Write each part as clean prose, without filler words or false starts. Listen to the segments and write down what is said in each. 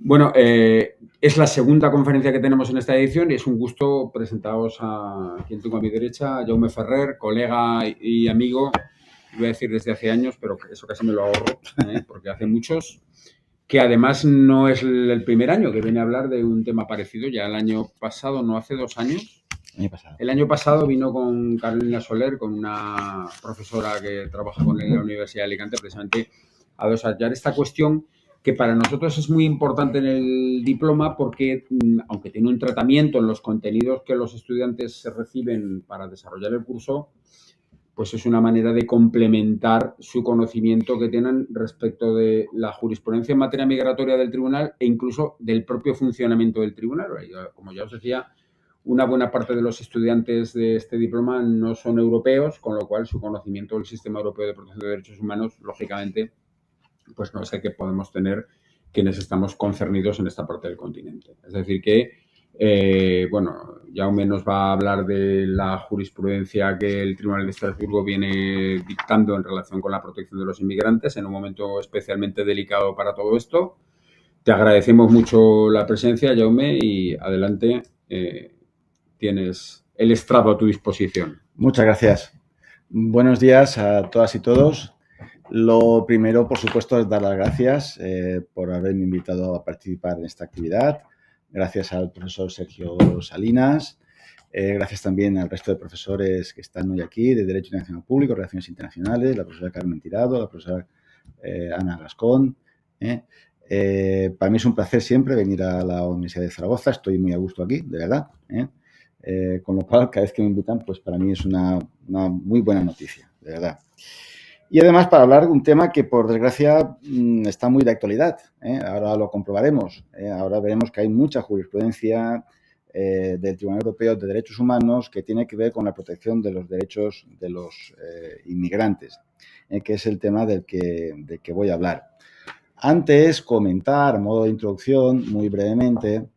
Bueno, es la segunda conferencia que tenemos en esta edición y es un gusto presentaros a quien tengo a mi derecha, Jaume Ferrer, colega y amigo, voy a decir desde hace años, pero eso casi me lo ahorro, porque hace muchos, que además no es el primer año que viene a hablar de un tema parecido. Ya el año pasado, no hace 2 años, el año pasado vino con Carolina Soler, con una profesora que trabaja con él en la Universidad de Alicante, precisamente a desarrollar esta cuestión que para nosotros es muy importante en el diploma porque, aunque tiene un tratamiento en los contenidos que los estudiantes reciben para desarrollar el curso, pues es una manera de complementar su conocimiento que tienen respecto de la jurisprudencia en materia migratoria del tribunal e incluso del propio funcionamiento del tribunal. Como ya os decía, una buena parte de los estudiantes de este diploma no son europeos, con lo cual su conocimiento del sistema europeo de protección de derechos humanos, lógicamente, pues no es el que podemos tener quienes estamos concernidos en esta parte del continente. Es decir que, bueno, Jaume nos va a hablar de la jurisprudencia que el Tribunal de Estrasburgo viene dictando en relación con la protección de los inmigrantes en un momento especialmente delicado para todo esto. Te agradecemos mucho la presencia, Jaume, y adelante, tienes el estrado a tu disposición. Muchas gracias. Buenos días a todas y todos. Lo primero, por supuesto, es dar las gracias por haberme invitado a participar en esta actividad. Gracias al profesor Sergio Salinas. Gracias también al resto de profesores que están hoy aquí, de Derecho Internacional Público, Relaciones Internacionales, la profesora Carmen Tirado, la profesora Ana Gascón. Para mí es un placer siempre venir a la Universidad de Zaragoza. Estoy muy a gusto aquí, de verdad. Con lo cual, cada vez que me invitan, pues para mí es una muy buena noticia, de verdad. Y además para hablar de un tema que, por desgracia, está muy de actualidad. Ahora lo comprobaremos. Ahora veremos que hay mucha jurisprudencia del Tribunal Europeo de Derechos Humanos que tiene que ver con la protección de los derechos de los inmigrantes, que es el tema del que voy a hablar. Antes, comentar, a modo de introducción, muy brevemente,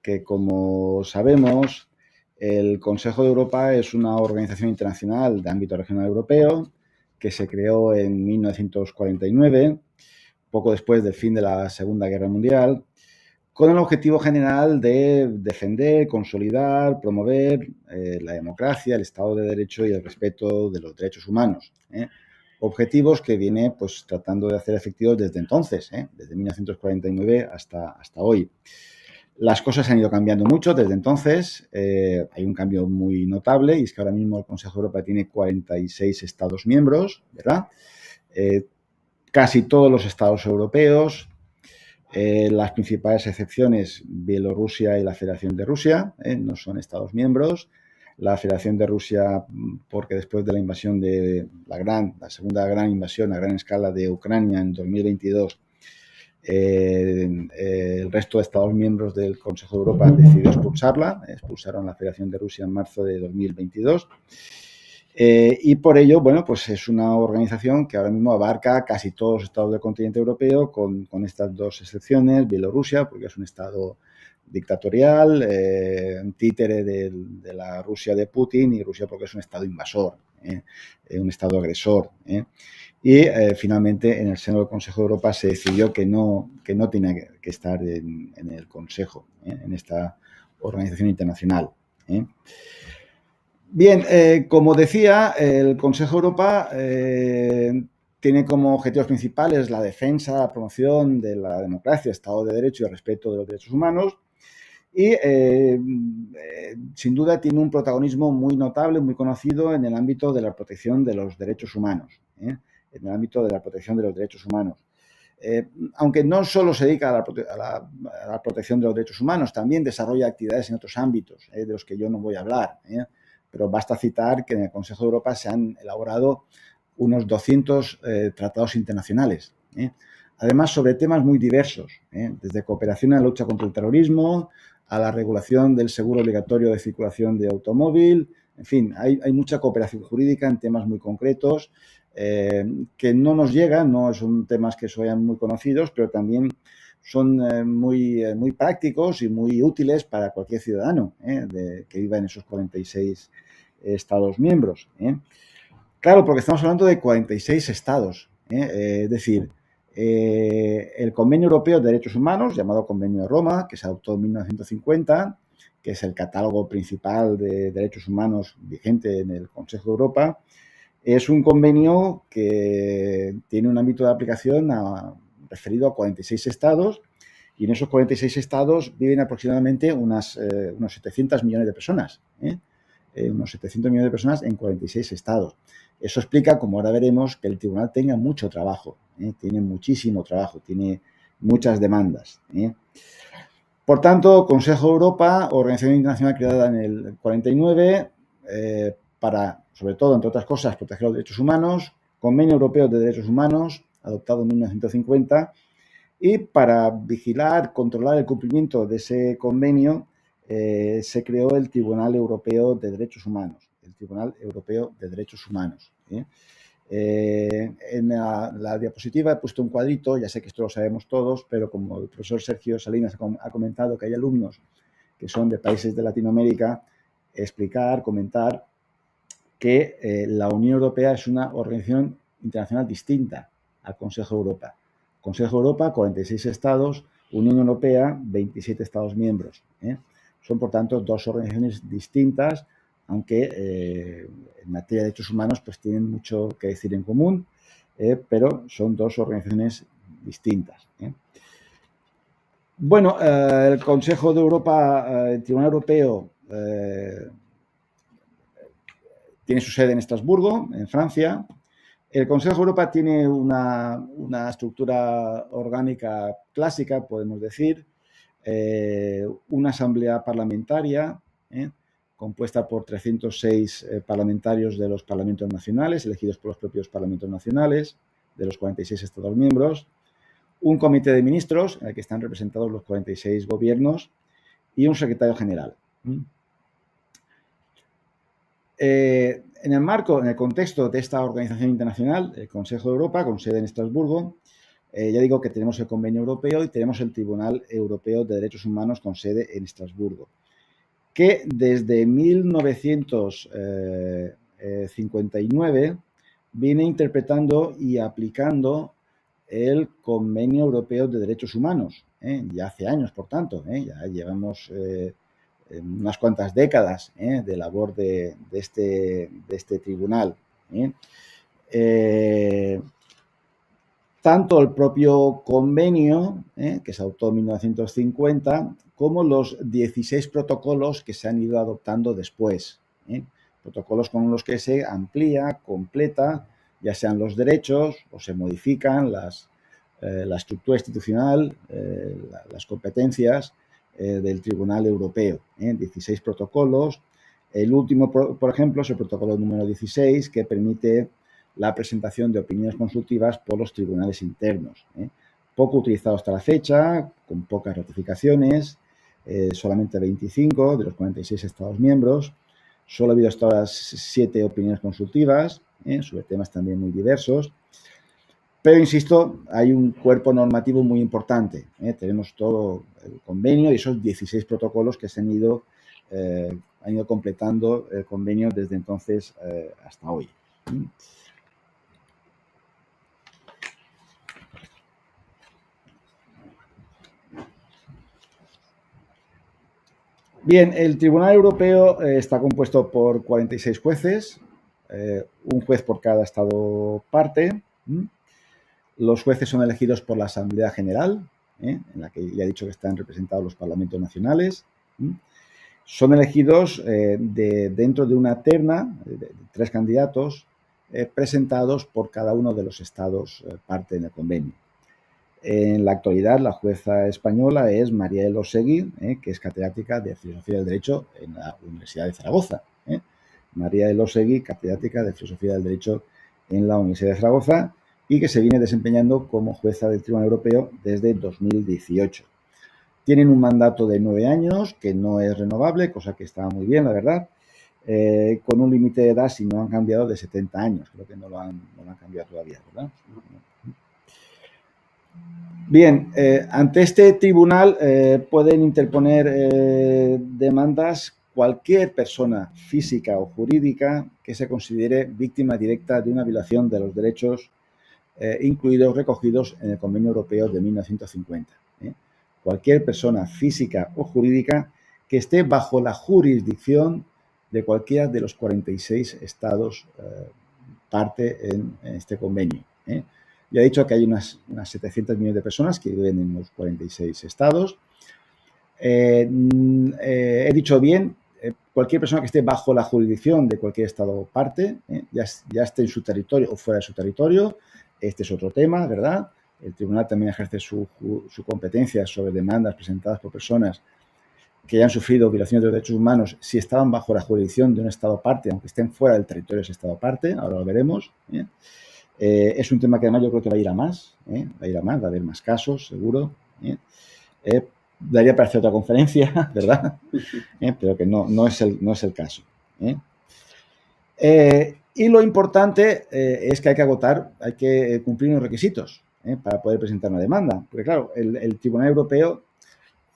que como sabemos, el Consejo de Europa es una organización internacional de ámbito regional europeo que se creó en 1949, poco después del fin de la Segunda Guerra Mundial, con el objetivo general de defender, consolidar, promover la democracia, el Estado de Derecho y el respeto de los derechos humanos. Objetivos que viene pues tratando de hacer efectivos desde entonces, desde 1949 hasta hoy. Las cosas han ido cambiando mucho desde entonces. Hay un cambio muy notable y es que ahora mismo el Consejo de Europa tiene 46 Estados miembros, ¿verdad? Casi todos los Estados europeos, las principales excepciones, Bielorrusia y la Federación de Rusia, no son Estados miembros. La Federación de Rusia, porque después de la invasión de la segunda gran invasión a gran escala de Ucrania en 2022, el resto de Estados miembros del Consejo de Europa han decidido expulsarla. Expulsaron la Federación de Rusia en marzo de 2022. Y por ello, bueno, pues es una organización que ahora mismo abarca casi todos los estados del continente europeo, con estas dos excepciones: Bielorrusia, porque es un estado dictatorial, títere de la Rusia de Putin, y Rusia porque es un estado invasor, un estado agresor. Y finalmente, en el seno del Consejo de Europa se decidió que no tiene que estar en el Consejo, en esta organización internacional. Bien, como decía, el Consejo de Europa tiene como objetivos principales la defensa, la promoción de la democracia, Estado de Derecho y el respeto de los derechos humanos. Y sin duda tiene un protagonismo muy notable, muy conocido en el ámbito de la protección de los derechos humanos. En el ámbito de la protección de los derechos humanos. Aunque no solo se dedica a la protección de los derechos humanos, también desarrolla actividades en otros ámbitos, de los que yo no voy a hablar. Pero basta citar que en el Consejo de Europa se han elaborado unos 200 tratados internacionales. Además, sobre temas muy diversos, desde cooperación en la lucha contra el terrorismo a la regulación del seguro obligatorio de circulación de automóvil. En fin, hay mucha cooperación jurídica en temas muy concretos que no nos llegan, no son temas que sean muy conocidos, pero también son muy prácticos y muy útiles para cualquier ciudadano que viva en esos 46 Estados miembros. Claro, porque estamos hablando de 46 estados. Es decir, El Convenio Europeo de Derechos Humanos, llamado Convenio de Roma, que se adoptó en 1950, que es el catálogo principal de derechos humanos vigente en el Consejo de Europa, es un convenio que tiene un ámbito de aplicación referido a 46 estados, y en esos 46 estados viven aproximadamente unos 700 millones de personas, unos 700 millones de personas en 46 estados. Eso explica, como ahora veremos, que el tribunal tenga mucho trabajo, tiene muchísimo trabajo, tiene muchas demandas. Por tanto, Consejo de Europa, organización internacional creada en el 49, para, sobre todo, entre otras cosas, proteger los derechos humanos, Convenio Europeo de Derechos Humanos, adoptado en 1950, y para vigilar, controlar el cumplimiento de ese convenio, se creó el Tribunal Europeo de Derechos Humanos, el Tribunal Europeo de Derechos Humanos. En la diapositiva he puesto un cuadrito, ya sé que esto lo sabemos todos, pero como el profesor Sergio Salinas ha comentado que hay alumnos que son de países de Latinoamérica, comentar que la Unión Europea es una organización internacional distinta al Consejo de Europa. Consejo de Europa, 46 estados, Unión Europea, 27 estados miembros. Son, por tanto, dos organizaciones distintas, aunque en materia de derechos humanos pues tienen mucho que decir en común, pero son dos organizaciones distintas. Bueno, el Consejo de Europa, el Tribunal Europeo, tiene su sede en Estrasburgo, en Francia. El Consejo de Europa tiene una estructura orgánica clásica, podemos decir, una asamblea parlamentaria compuesta por 306 parlamentarios de los parlamentos nacionales, elegidos por los propios parlamentos nacionales de los 46 estados miembros, un comité de ministros en el que están representados los 46 gobiernos y un secretario general. En el contexto de esta organización internacional, el Consejo de Europa, con sede en Estrasburgo, ya digo que tenemos el Convenio Europeo y tenemos el Tribunal Europeo de Derechos Humanos con sede en Estrasburgo, que desde 1959 viene interpretando y aplicando el Convenio Europeo de Derechos Humanos, ya hace años, por tanto, ya llevamos unas cuantas décadas de labor de este tribunal. Tanto el propio convenio, que se adoptó en 1950, como los 16 protocolos que se han ido adoptando después. Protocolos con los que se amplía, completa, ya sean los derechos o se modifican la estructura institucional, las competencias del Tribunal Europeo. 16 protocolos. El último, por ejemplo, es el protocolo número 16, que permite la presentación de opiniones consultivas por los tribunales internos. Poco utilizado hasta la fecha, con pocas ratificaciones, solamente 25 de los 46 Estados miembros. Solo ha habido hasta ahora 7 opiniones consultivas, sobre temas también muy diversos. Pero, insisto, hay un cuerpo normativo muy importante. Tenemos todo el convenio y esos 16 protocolos que se han ido completando el convenio desde entonces hasta hoy. Bien, el Tribunal Europeo está compuesto por 46 jueces, un juez por cada Estado parte. Los jueces son elegidos por la Asamblea General, en la que ya he dicho que están representados los parlamentos nacionales. Son elegidos dentro de una terna de 3 candidatos presentados por cada uno de los estados parte en el convenio. En la actualidad, la jueza española es María Elosegui, que es catedrática de Filosofía del Derecho en la Universidad de Zaragoza. María Elosegui, catedrática de Filosofía del Derecho en la Universidad de Zaragoza y que se viene desempeñando como jueza del Tribunal Europeo desde 2018. Tienen un mandato de 9 años, que no es renovable, cosa que está muy bien, la verdad, con un límite de edad, si no han cambiado, de 70 años. Creo que no lo han cambiado todavía, ¿verdad? Bien, ante este tribunal pueden interponer demandas cualquier persona física o jurídica que se considere víctima directa de una violación de los derechos incluidos recogidos en el Convenio Europeo de 1950. Cualquier persona física o jurídica que esté bajo la jurisdicción de cualquiera de los 46 estados parte en este convenio. Ya he dicho que hay unas 700 millones de personas que viven en los 46 estados. He dicho bien, cualquier persona que esté bajo la jurisdicción de cualquier estado parte, ya esté en su territorio o fuera de su territorio, este es otro tema, ¿verdad? El tribunal también ejerce su competencia sobre demandas presentadas por personas que hayan sufrido violaciones de los derechos humanos si estaban bajo la jurisdicción de un estado parte, aunque estén fuera del territorio de ese estado parte, ahora lo veremos. Es un tema que además yo creo que va a ir a más, va a haber más casos, seguro. Daría para hacer otra conferencia, ¿verdad? Pero que no es el caso. Y lo importante es que hay que cumplir unos requisitos para poder presentar una demanda. Porque claro, el Tribunal Europeo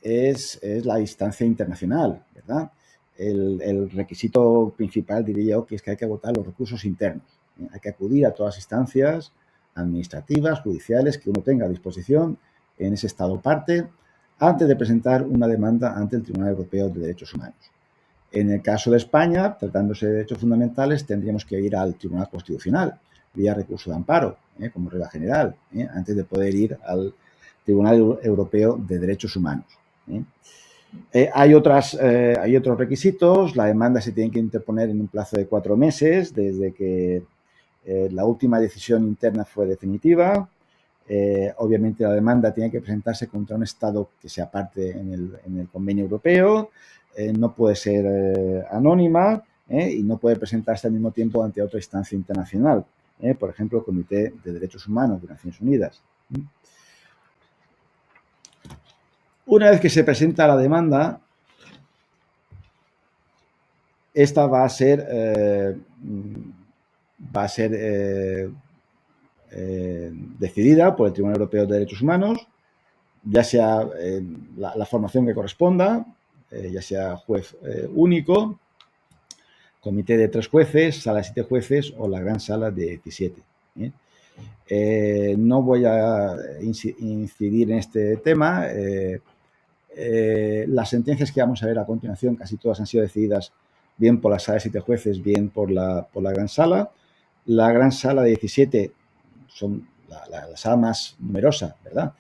es la instancia internacional, ¿verdad? El requisito principal, diría yo, que es que hay que agotar los recursos internos. Hay que acudir a todas las instancias administrativas, judiciales, que uno tenga a disposición en ese estado parte, antes de presentar una demanda ante el Tribunal Europeo de Derechos Humanos. En el caso de España, tratándose de derechos fundamentales, tendríamos que ir al Tribunal Constitucional, vía recurso de amparo, como regla general, antes de poder ir al Tribunal Europeo de Derechos Humanos. Hay otros requisitos. La demanda se tiene que interponer en un plazo de 4 meses desde que la última decisión interna fue definitiva. Obviamente la demanda tiene que presentarse contra un Estado que sea parte en el convenio europeo. No puede ser anónima y no puede presentarse al mismo tiempo ante otra instancia internacional, por ejemplo, el Comité de Derechos Humanos de Naciones Unidas. Una vez que se presenta la demanda, esta va a ser decidida por el Tribunal Europeo de Derechos Humanos, ya sea la formación que corresponda, ya sea juez único, comité de 3 jueces, sala de 7 jueces o la gran sala de 17. No voy a incidir en este tema. Las sentencias que vamos a ver a continuación, casi todas han sido decididas bien por la sala de 7 jueces, bien por la gran sala. La gran sala de 17 son la sala más numerosa, ¿verdad?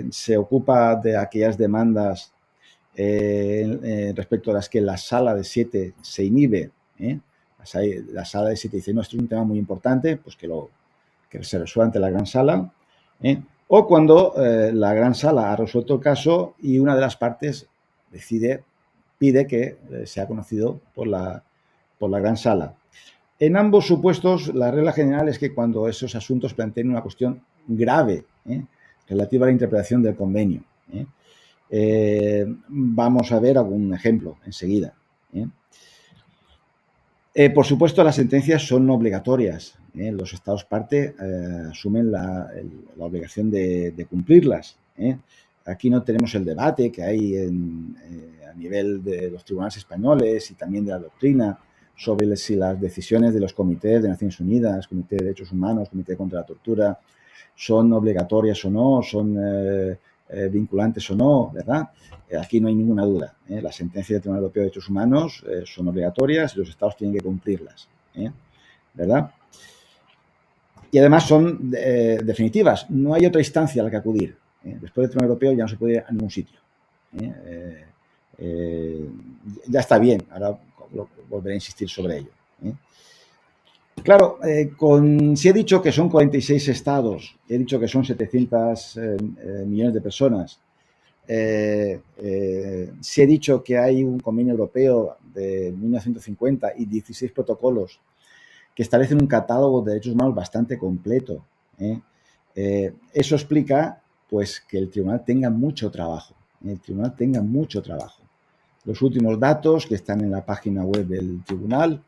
Se ocupa de aquellas demandas respecto a las que la sala de 7 se inhibe. La sala de 7 dice, no, esto es un tema muy importante, pues que se resuelva ante la gran sala. O cuando la gran sala ha resuelto el caso y una de las partes pide que sea conocido por la gran sala. En ambos supuestos, la regla general es que cuando esos asuntos planteen una cuestión grave relativa a la interpretación del convenio. Vamos a ver algún ejemplo enseguida. Por supuesto, las sentencias son obligatorias. Los estados parte asumen la obligación de cumplirlas. Aquí no tenemos el debate que hay a nivel de los tribunales españoles y también de la doctrina sobre si las decisiones de los comités de Naciones Unidas, Comité de Derechos Humanos, Comité contra la Tortura, son obligatorias o no, son vinculantes o no, ¿verdad? Aquí no hay ninguna duda. Las sentencias del Tribunal Europeo de Derechos Humanos son obligatorias y los estados tienen que cumplirlas, ¿verdad? Y además son definitivas. No hay otra instancia a la que acudir. Después del Tribunal Europeo ya no se puede ir a ningún sitio. Ya está bien. Ahora volveré a insistir sobre ello. Claro, si he dicho que son 46 estados, he dicho que son 700 millones de personas, si he dicho que hay un convenio europeo de 1950 y 16 protocolos que establecen un catálogo de derechos humanos bastante completo, eso explica pues que el tribunal tenga mucho trabajo. Los últimos datos que están en la página web del tribunal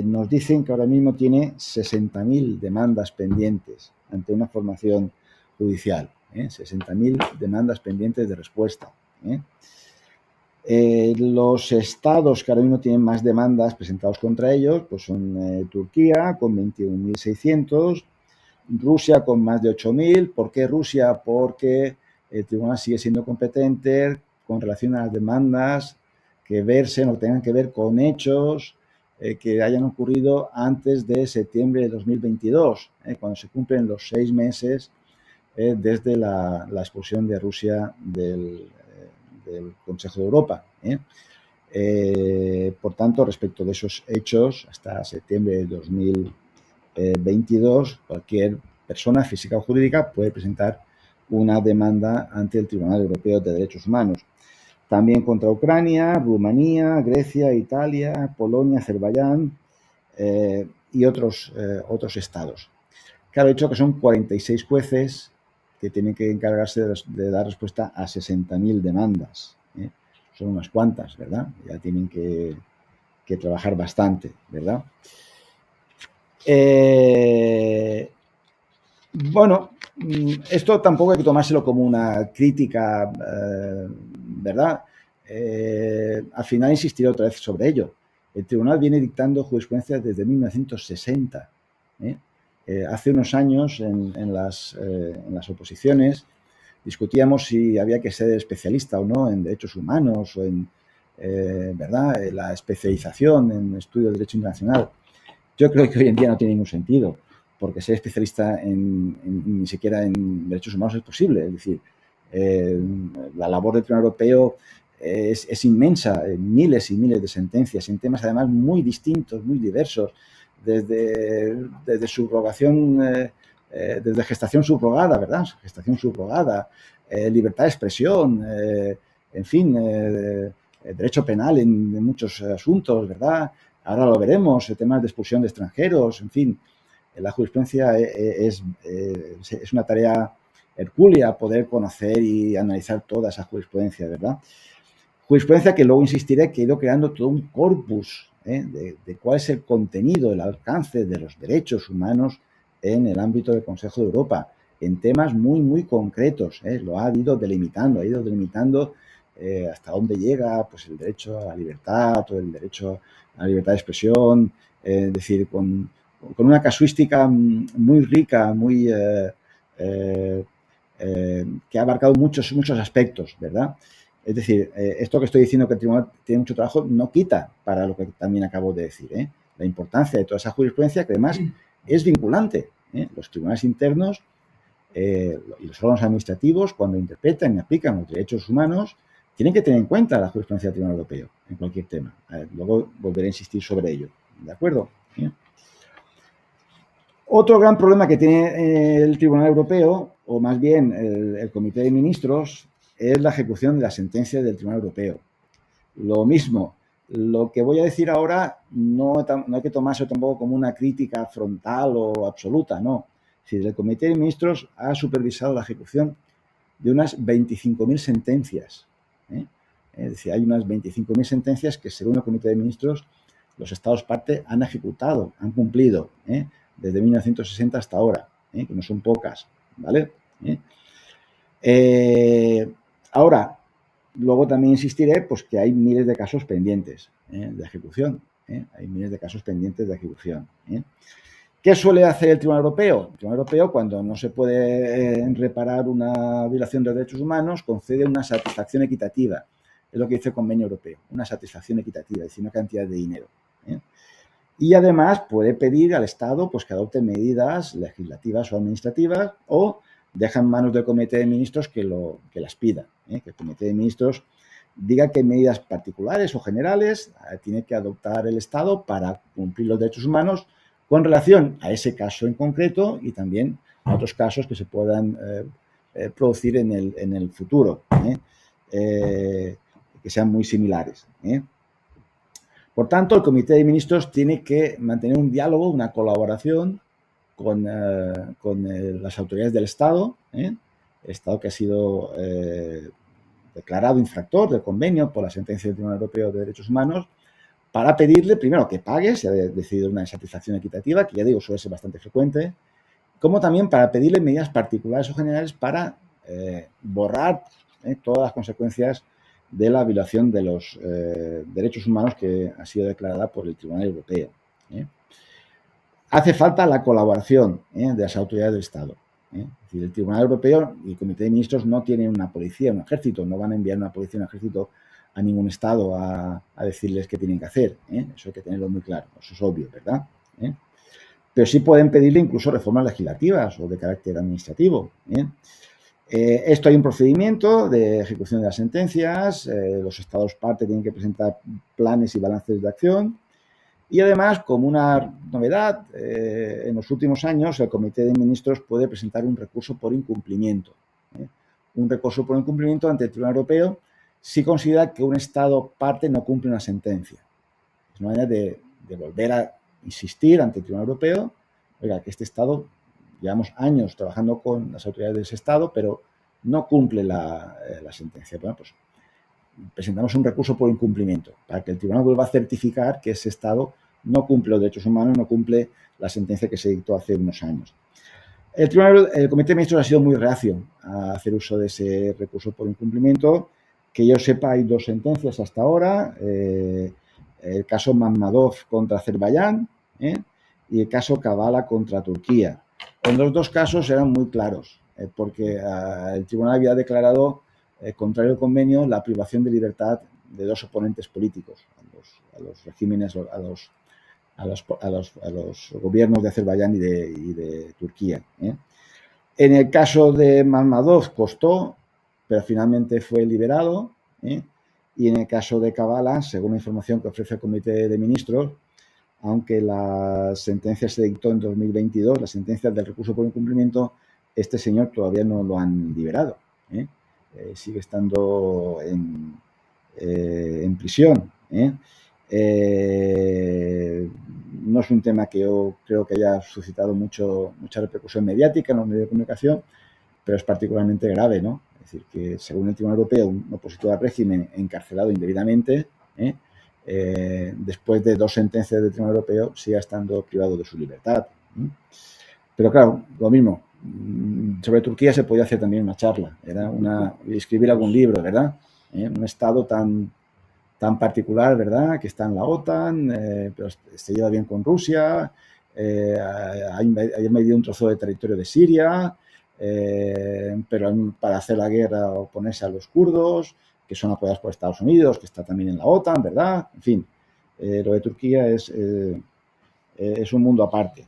nos dicen que ahora mismo tiene 60.000 demandas pendientes ante una formación judicial. 60.000 demandas pendientes de respuesta. Los estados que ahora mismo tienen más demandas presentados contra ellos pues son Turquía con 21.600, Rusia con más de 8.000. ¿Por qué Rusia? Porque el tribunal sigue siendo competente con relación a las demandas que versen o tengan que ver con hechos que hayan ocurrido antes de septiembre de 2022, cuando se cumplen los 6 meses desde la expulsión de Rusia del Consejo de Europa. Por tanto, respecto de esos hechos, hasta septiembre de 2022, cualquier persona física o jurídica puede presentar una demanda ante el Tribunal Europeo de Derechos Humanos. También contra Ucrania, Rumanía, Grecia, Italia, Polonia, Azerbaiyán y otros estados. Claro, he dicho que son 46 jueces que tienen que encargarse de dar respuesta a 60.000 demandas. Son unas cuantas, ¿verdad? Ya tienen que trabajar bastante, ¿verdad? Bueno, esto tampoco hay que tomárselo como una crítica, ¿verdad? Al final insistiré otra vez sobre ello. El tribunal viene dictando jurisprudencia desde 1960. Hace unos años, en las oposiciones, discutíamos si había que ser especialista o no en derechos humanos o en ¿verdad? La especialización en estudio del derecho internacional. Yo creo que hoy en día no tiene ningún sentido, porque ser especialista ni siquiera en derechos humanos es posible. Es decir, la labor del Tribunal Europeo es inmensa, miles y miles de sentencias en temas además muy distintos, muy diversos, desde subrogación, desde gestación subrogada, ¿verdad? Gestación subrogada, libertad de expresión, en fin, derecho penal en muchos asuntos, ¿verdad? Ahora lo veremos, temas de expulsión de extranjeros, en fin. La jurisprudencia es una tarea hercúlea poder conocer y analizar toda esa jurisprudencia, ¿verdad? Jurisprudencia que luego insistiré que ha ido creando todo un corpus de cuál es el contenido, el alcance de los derechos humanos en el ámbito del Consejo de Europa, en temas muy, muy concretos. Lo ha ido delimitando hasta dónde llega pues, el derecho a la libertad o el derecho a la libertad de expresión, es decir, con una casuística muy rica, muy que ha abarcado muchos aspectos, ¿verdad? Es decir, esto que estoy diciendo que el tribunal tiene mucho trabajo no quita para lo que también acabo de decir, la importancia de toda esa jurisprudencia que además es vinculante. Los tribunales internos y los órganos administrativos, cuando interpretan y aplican los derechos humanos, tienen que tener en cuenta la jurisprudencia del Tribunal Europeo en cualquier tema. Luego volveré a insistir sobre ello. ¿De acuerdo? Otro gran problema que tiene el Tribunal Europeo, o más bien el Comité de Ministros, es la ejecución de las sentencias del Tribunal Europeo. Lo mismo, lo que voy a decir ahora no hay que tomarse tampoco como una crítica frontal o absoluta, no. Si el Comité de Ministros ha supervisado la ejecución de unas 25.000 sentencias. Es decir, hay unas 25.000 sentencias que, según el Comité de Ministros, los Estados parte han ejecutado, han cumplido, desde 1960 hasta ahora, que no son pocas, ¿vale? Ahora, luego también insistiré pues, que hay miles de casos pendientes de ejecución. Hay miles de casos pendientes de ejecución. ¿Qué suele hacer el Tribunal Europeo? El Tribunal Europeo, cuando no se puede reparar una violación de derechos humanos, concede una satisfacción equitativa. Es lo que dice el Convenio Europeo, una satisfacción equitativa, es decir, una cantidad de dinero. Y además puede pedir al Estado pues, que adopte medidas legislativas o administrativas o deja en manos del Comité de Ministros que las pida. Que el Comité de Ministros diga qué medidas particulares o generales tiene que adoptar el Estado para cumplir los derechos humanos con relación a ese caso en concreto y también a otros casos que se puedan producir en el futuro, que sean muy similares. Por tanto, el Comité de Ministros tiene que mantener un diálogo, una colaboración con las autoridades del Estado, el Estado que ha sido declarado infractor del convenio por la sentencia del Tribunal Europeo de Derechos Humanos, para pedirle, primero, que pague, si ha decidido una satisfacción equitativa, que ya digo, suele ser bastante frecuente, como también para pedirle medidas particulares o generales para borrar todas las consecuencias de la violación de los derechos humanos que ha sido declarada por el Tribunal Europeo. hace falta la colaboración de las autoridades del Estado. Es decir, el Tribunal Europeo y el Comité de Ministros no tienen una policía, un ejército, no van a enviar una policía, un ejército a ningún Estado a decirles qué tienen que hacer. Eso hay que tenerlo muy claro, eso es obvio, ¿verdad? Pero sí pueden pedirle incluso reformas legislativas o de carácter administrativo. Esto hay un procedimiento de ejecución de las sentencias, los Estados parte tienen que presentar planes y balances de acción. Y además, como una novedad, en los últimos años el Comité de Ministros puede presentar un recurso por incumplimiento. Un recurso por incumplimiento ante el Tribunal Europeo si considera que un Estado parte no cumple una sentencia. Es una manera de volver a insistir ante el Tribunal Europeo, oiga, que este Estado, llevamos años trabajando con las autoridades de ese Estado, pero no cumple la sentencia. Bueno, pues presentamos un recurso por incumplimiento para que el tribunal vuelva a certificar que ese Estado no cumple los derechos humanos, no cumple la sentencia que se dictó hace unos años. El Comité de Ministros ha sido muy reacio a hacer uso de ese recurso por incumplimiento. Que yo sepa, hay 2 sentencias hasta ahora. El caso Mammadov contra Azerbaiyán y el caso Kavala contra Turquía. En los 2 casos eran muy claros, porque el tribunal había declarado contrario al convenio la privación de libertad de 2 oponentes políticos, a los regímenes, a los gobiernos de Azerbaiyán y de Turquía. En el caso de Mammadov costó, pero finalmente fue liberado. Y en el caso de Kavala, según la información que ofrece el Comité de Ministros, aunque la sentencia se dictó en 2022, la sentencia del recurso por incumplimiento, este señor todavía no lo han liberado. Sigue estando en prisión. No es un tema que yo creo que haya suscitado mucha repercusión mediática en los medios de comunicación, pero es particularmente grave, ¿no? Es decir, que según el Tribunal Europeo, un opositor al régimen encarcelado indebidamente, después de 2 sentencias del Tribunal Europeo, siga estando privado de su libertad. Pero claro, lo mismo. Sobre Turquía se podía hacer también una charla, escribir algún libro, ¿verdad? Un Estado tan particular, ¿verdad? Que está en la OTAN, pero se lleva bien con Rusia, ha invadido un trozo de territorio de Siria, pero para hacer la guerra oponerse a los kurdos, que son apoyados por Estados Unidos, que está también en la OTAN, ¿verdad? En fin, lo de Turquía es un mundo aparte,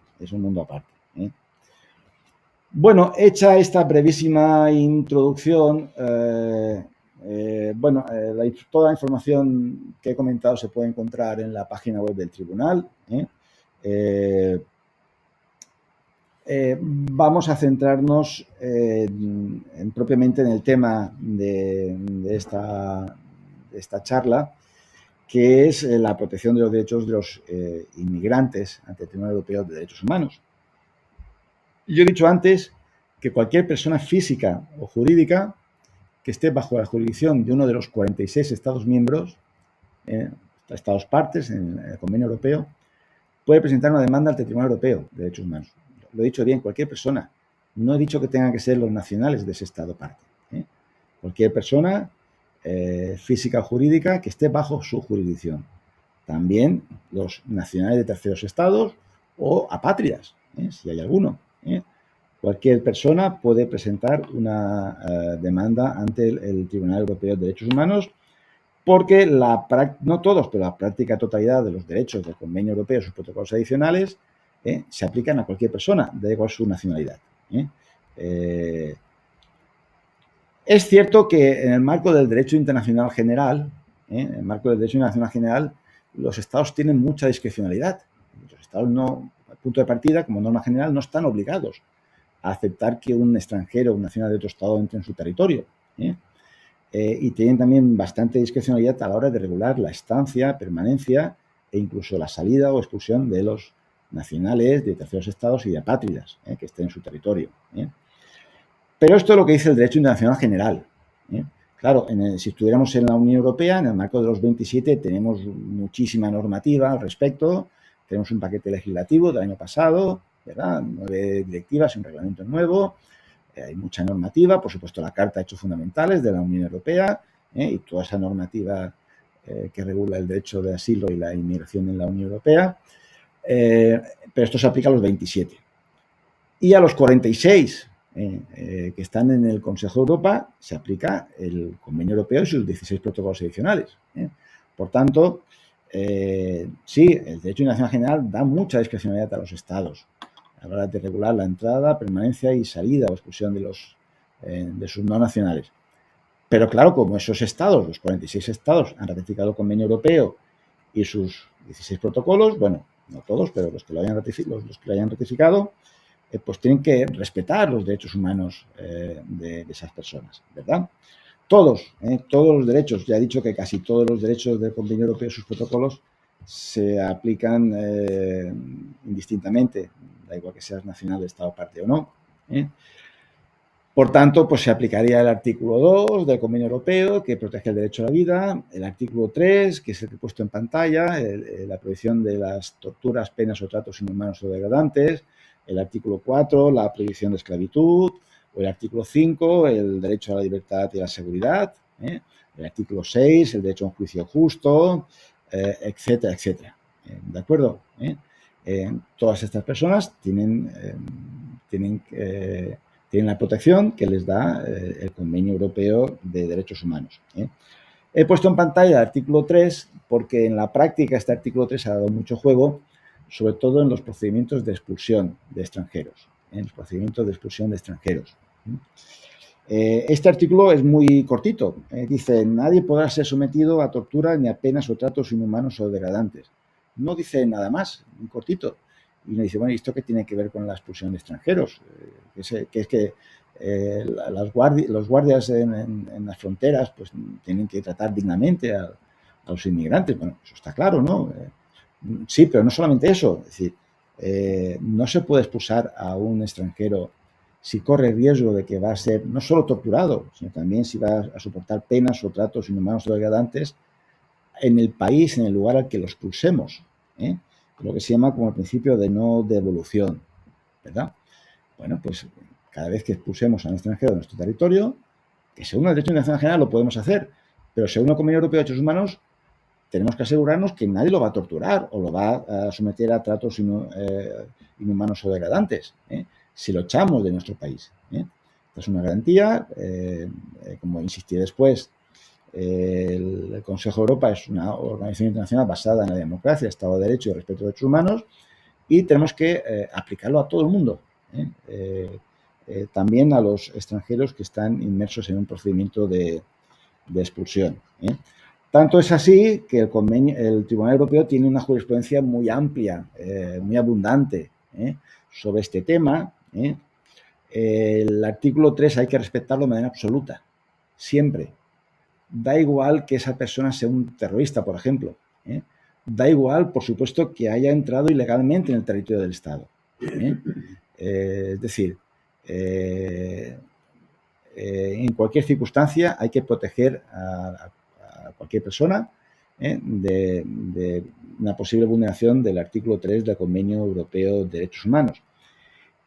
Bueno, hecha esta brevísima introducción, toda la información que he comentado se puede encontrar en la página web del tribunal. Vamos a centrarnos propiamente en el tema de esta charla, que es la protección de los derechos de los inmigrantes ante el Tribunal Europeo de Derechos Humanos. Yo he dicho antes que cualquier persona física o jurídica que esté bajo la jurisdicción de uno de los 46 Estados miembros, Estados partes en el Convenio Europeo, puede presentar una demanda ante el Tribunal Europeo de Derechos Humanos. Lo he dicho bien, cualquier persona. No he dicho que tengan que ser los nacionales de ese Estado parte. Cualquier persona física o jurídica que esté bajo su jurisdicción. También los nacionales de terceros estados o apátridas, si hay alguno. Cualquier persona puede presentar una demanda ante el Tribunal Europeo de Derechos Humanos porque no todos, pero la práctica totalidad de los derechos del Convenio Europeo y sus protocolos adicionales se aplican a cualquier persona, da igual su nacionalidad. Es cierto que en el marco del derecho internacional general, los Estados tienen mucha discrecionalidad. Los Estados al punto de partida, como norma general, no están obligados a aceptar que un extranjero, un nacional de otro Estado, entre en su territorio. Y tienen también bastante discrecionalidad a la hora de regular la estancia, permanencia e incluso la salida o expulsión de los nacionales de terceros estados y de apátridas que estén en su territorio. Pero esto es lo que dice el derecho internacional general. Claro, si estuviéramos en la Unión Europea, en el marco de los 27, tenemos muchísima normativa al respecto. Tenemos un paquete legislativo del año pasado, ¿verdad? 9 directivas y un reglamento nuevo. Hay mucha normativa, por supuesto la Carta de Derechos Fundamentales de la Unión Europea y toda esa normativa que regula el derecho de asilo y la inmigración en la Unión Europea. Pero esto se aplica a los 27. Y a los 46 que están en el Consejo de Europa se aplica el Convenio Europeo y sus 16 protocolos adicionales. Por tanto, sí, el derecho internacional general da mucha discrecionalidad a los Estados a la hora de regular la entrada, permanencia y salida o exclusión de sus no nacionales. Pero claro, como esos Estados, los 46 Estados, han ratificado el Convenio Europeo y sus 16 protocolos, bueno, no todos, pero los que lo hayan ratificado, pues tienen que respetar los derechos humanos de esas personas, ¿verdad? Todos los derechos, ya he dicho que casi todos los derechos del Convenio Europeo y sus protocolos se aplican indistintamente, da igual que seas nacional de Estado parte o no. Por tanto, pues se aplicaría el artículo 2 del Convenio Europeo, que protege el derecho a la vida, el artículo 3, que es el que he puesto en pantalla, la prohibición de las torturas, penas o tratos inhumanos o degradantes, el artículo 4, la prohibición de esclavitud, o el artículo 5, el derecho a la libertad y a la seguridad, el artículo 6, el derecho a un juicio justo, etcétera, etcétera. ¿De acuerdo? Todas estas personas tienen la protección que les da el Convenio Europeo de Derechos Humanos. He puesto en pantalla el artículo 3 porque en la práctica este artículo 3 ha dado mucho juego, sobre todo en los procedimientos de expulsión de extranjeros. Este artículo es muy cortito. Dice, nadie podrá ser sometido a tortura ni a penas o tratos inhumanos o degradantes. No dice nada más, muy cortito. Y me dice, bueno, ¿y esto qué tiene que ver con la expulsión de extranjeros? Que es que los guardias en las fronteras pues tienen que tratar dignamente a los inmigrantes. Bueno, eso está claro, ¿no? Sí, pero no solamente eso. Es decir, no se puede expulsar a un extranjero si corre riesgo de que va a ser no solo torturado, sino también si va a soportar penas o tratos inhumanos o degradantes en el país, en el lugar al que lo expulsemos. Lo que se llama como el principio de no devolución, ¿verdad? Bueno, pues cada vez que expulsemos a un extranjero de nuestro territorio, que según el derecho internacional general lo podemos hacer, pero según el Convenio Europeo de Derechos Humanos, tenemos que asegurarnos que nadie lo va a torturar o lo va a someter a tratos inhumanos o degradantes, si lo echamos de nuestro país. Esta es una garantía, como insistí después, el Consejo de Europa es una organización internacional basada en la democracia, Estado de Derecho y respeto de derechos humanos, y tenemos que aplicarlo a todo el mundo, también a los extranjeros que están inmersos en un procedimiento de expulsión. Tanto es así que el Tribunal Europeo tiene una jurisprudencia muy amplia, muy abundante sobre este tema. El artículo 3 hay que respetarlo de manera absoluta, siempre. Da igual que esa persona sea un terrorista, por ejemplo. Da igual, por supuesto, que haya entrado ilegalmente en el territorio del Estado. Es decir, en cualquier circunstancia hay que proteger a cualquier persona de una posible vulneración del artículo 3 del Convenio Europeo de Derechos Humanos.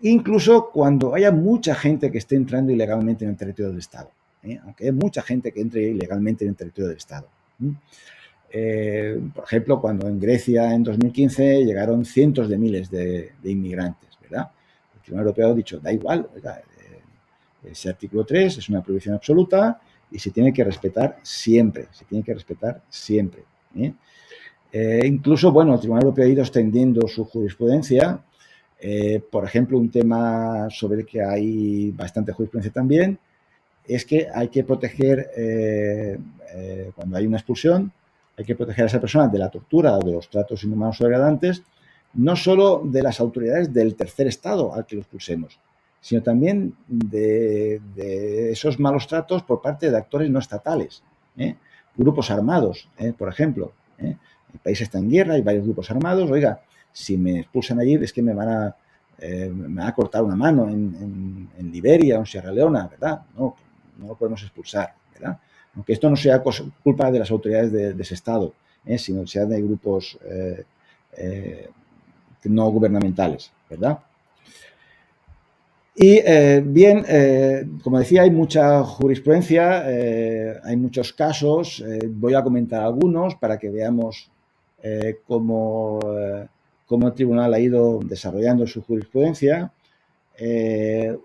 Incluso cuando haya mucha gente que esté entrando ilegalmente en el territorio del Estado. Aunque hay mucha gente que entre ilegalmente en el territorio del Estado. Por ejemplo, cuando en Grecia en 2015 llegaron cientos de miles de inmigrantes, ¿verdad? El Tribunal Europeo ha dicho, da igual, ¿verdad? Ese artículo 3 es una prohibición absoluta y se tiene que respetar siempre, incluso, bueno, el Tribunal Europeo ha ido extendiendo su jurisprudencia. Por ejemplo, un tema sobre el que hay bastante jurisprudencia también es que hay que proteger, cuando hay una expulsión, hay que proteger a esa persona de la tortura o de los tratos inhumanos o degradantes, no solo de las autoridades del tercer estado al que lo expulsemos, sino también de esos malos tratos por parte de actores no estatales, grupos armados, por ejemplo. El país está en guerra, hay varios grupos armados, oiga, si me expulsan allí es que me van a cortar una mano en Liberia o en Sierra Leona, ¿verdad? No lo podemos expulsar, ¿verdad? Aunque esto no sea culpa de las autoridades de ese estado, sino que sea de grupos no gubernamentales, ¿verdad? Y bien, como decía, hay mucha jurisprudencia, hay muchos casos. Voy a comentar algunos para que veamos cómo cómo el tribunal ha ido desarrollando su jurisprudencia.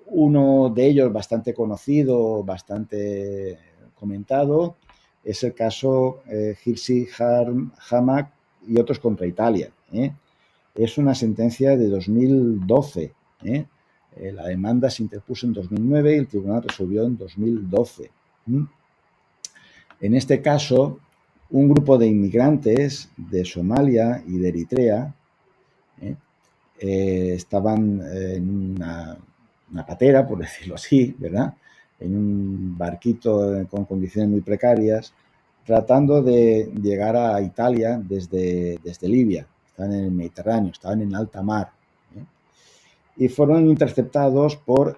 Uno de ellos bastante conocido, bastante comentado, es el caso Hirsi Hamak y otros contra Italia. Es una sentencia de 2012. La demanda se interpuso en 2009 y el tribunal resolvió en 2012. En este caso, un grupo de inmigrantes de Somalia y de Eritrea estaban en una patera, por decirlo así, ¿verdad? En un barquito con condiciones muy precarias, tratando de llegar a Italia desde Libia. Estaban en el Mediterráneo, estaban en alta mar. Y fueron interceptados por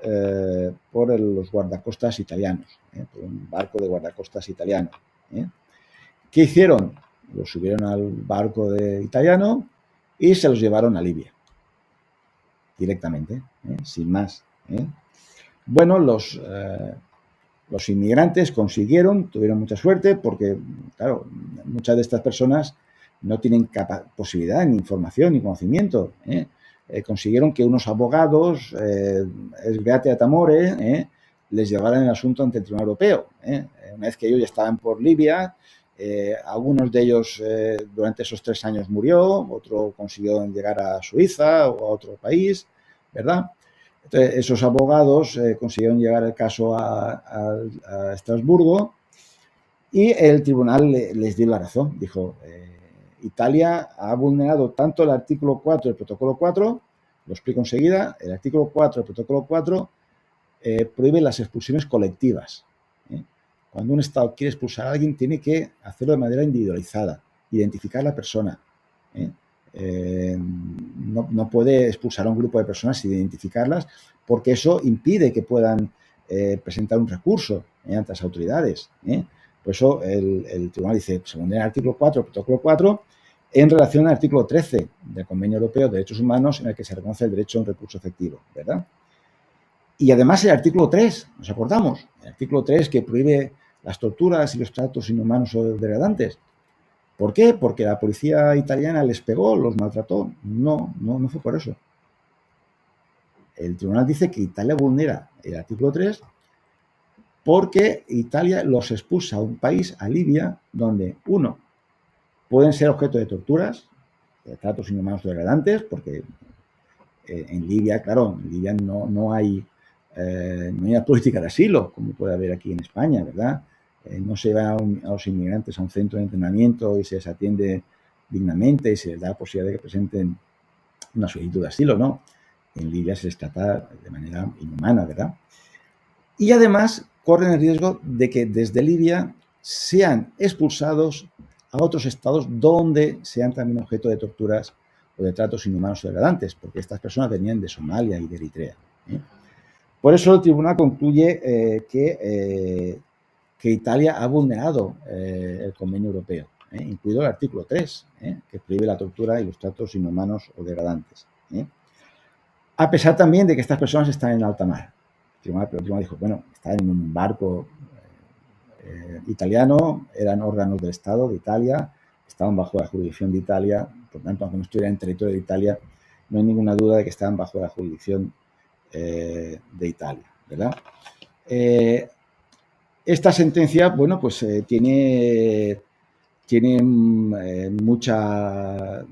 los guardacostas italianos, por un barco de guardacostas italiano. ¿Qué hicieron? Los subieron al barco italiano y se los llevaron a Libia. Directamente, sin más. Bueno, los inmigrantes tuvieron mucha suerte porque, claro, muchas de estas personas no tienen posibilidad, ni información, ni conocimiento. Consiguieron que unos abogados, Sgate Atamore, les llevaran el asunto ante el Tribunal Europeo. Una vez que ellos ya estaban por Libia, algunos de ellos durante esos 3 años murió, otro consiguió llegar a Suiza o a otro país, ¿verdad? Entonces, esos abogados consiguieron llevar el caso a Estrasburgo y el tribunal les dio la razón. Dijo, Italia ha vulnerado tanto el artículo 4 del protocolo 4, lo explico enseguida, el artículo 4 del protocolo 4 prohíbe las expulsiones colectivas. Cuando un Estado quiere expulsar a alguien, tiene que hacerlo de manera individualizada, identificar a la persona. No puede expulsar a un grupo de personas sin identificarlas, porque eso impide que puedan presentar un recurso ante las autoridades. Por eso el tribunal dice, según el artículo 4, el protocolo 4, en relación al artículo 13 del Convenio Europeo de Derechos Humanos, en el que se reconoce el derecho a un recurso efectivo, ¿verdad? Y además el artículo 3, ¿nos acordamos? El artículo 3 que prohíbe las torturas y los tratos inhumanos o degradantes. ¿Por qué? Porque la policía italiana les pegó, los maltrató. No fue por eso. El tribunal dice que Italia vulnera el artículo 3 porque Italia los expulsa a un país, a Libia, donde, uno, pueden ser objeto de torturas, de tratos inhumanos o degradantes, porque en Libia, claro, en Libia no hay una política de asilo, como puede haber aquí en España, ¿verdad? No se va a los inmigrantes a un centro de entrenamiento y se les atiende dignamente y se les da la posibilidad de que presenten una solicitud de asilo, ¿no? En Libia se les trata de manera inhumana, ¿verdad? Y además corren el riesgo de que desde Libia sean expulsados a otros estados donde sean también objeto de torturas o de tratos inhumanos o degradantes, porque estas personas venían de Somalia y de Eritrea. Por eso el tribunal concluye que Italia ha vulnerado el convenio europeo, incluido el artículo 3, que prohíbe la tortura y los tratos inhumanos o degradantes. A pesar también de que estas personas están en alta mar. El tribunal dijo, bueno, están en un barco italiano, eran órganos del Estado de Italia, estaban bajo la jurisdicción de Italia, por tanto, aunque no estuvieran en territorio de Italia, no hay ninguna duda de que estaban bajo la jurisdicción de Italia, ¿verdad? Esta sentencia, bueno, pues tiene muchas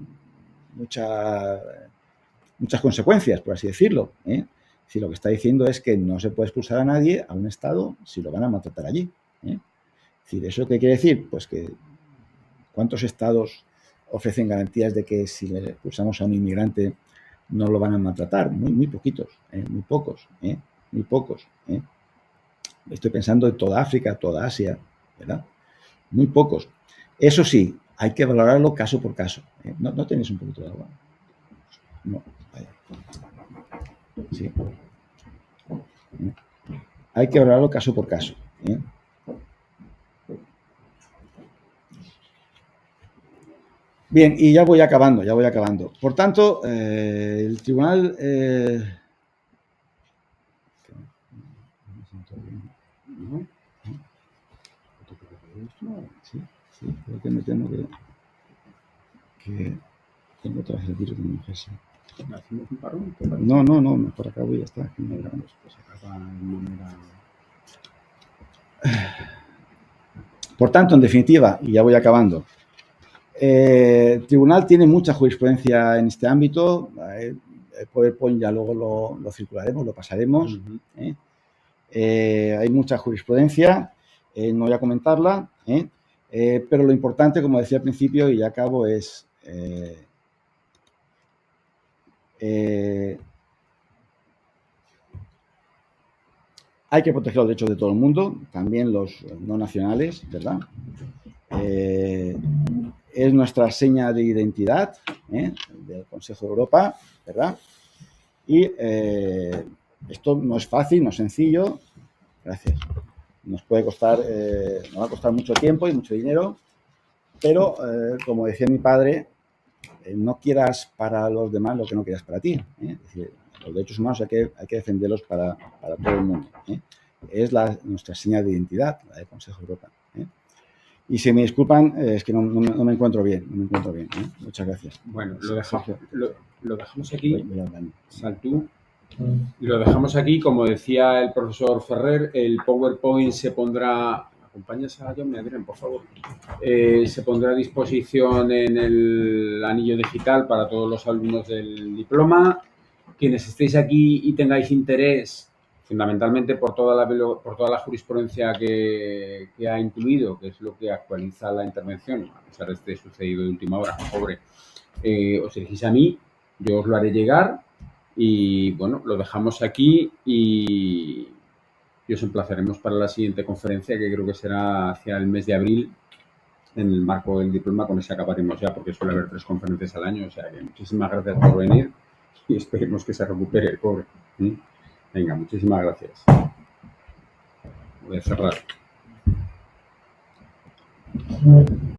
consecuencias, por así decirlo. Si lo que está diciendo es que no se puede expulsar a nadie a un estado si lo van a maltratar allí. Es decir, ¿eso qué quiere decir? Pues que ¿cuántos estados ofrecen garantías de que si le expulsamos a un inmigrante no lo van a maltratar? Muy poquitos, muy pocos, muy pocos. Estoy pensando en toda África, toda Asia, ¿verdad? Muy pocos. Eso sí, hay que valorarlo caso por caso. ¿No tenéis un poquito de agua? No, vaya. Sí. Hay que valorarlo caso por caso. Bien, y ya voy acabando. Por tanto, el tribunal... Sí, creo que me temo que... Tengo otra vez el virus de mi mujer, sí. ¿Hacemos un parón? No, mejor acabo y ya está. Venga, pues acaba de manera... Por tanto, en definitiva, y ya voy acabando, el tribunal tiene mucha jurisprudencia en este ámbito. El PowerPoint ya luego lo circularemos, lo pasaremos. Hay mucha jurisprudencia, no voy a comentarla, pero lo importante, como decía al principio y ya acabo, es hay que proteger los derechos de todo el mundo, también los no nacionales, ¿verdad? Es nuestra seña de identidad del Consejo de Europa, ¿verdad? Y esto no es fácil, no es sencillo. Gracias. Nos puede costar, nos va a costar mucho tiempo y mucho dinero, pero como decía mi padre, no quieras para los demás lo que no quieras para ti. Es decir, los derechos humanos hay que defenderlos para todo el mundo. Es nuestra señal de identidad, la del Consejo de Europa. Y si me disculpan, es que no me encuentro bien. Muchas gracias. Bueno, lo dejamos aquí. Saltú. Lo dejamos aquí. Como decía el profesor Ferrer, el PowerPoint se pondrá... ¿Acompañas a John Adrián, por favor? Se pondrá a disposición en el anillo digital para todos los alumnos del diploma. Quienes estéis aquí y tengáis interés, fundamentalmente por toda la jurisprudencia que ha incluido, que es lo que actualiza la intervención, a pesar de este sucedido de última hora, pobre, os dirigís a mí, yo os lo haré llegar y, bueno, lo dejamos aquí y os emplazaremos para la siguiente conferencia, que creo que será hacia el mes de abril, en el marco del diploma. Con ese acabaremos ya, porque suele haber 3 conferencias al año. O sea que muchísimas gracias por venir y esperemos que se recupere el pobre. Venga, muchísimas gracias. Voy a cerrar.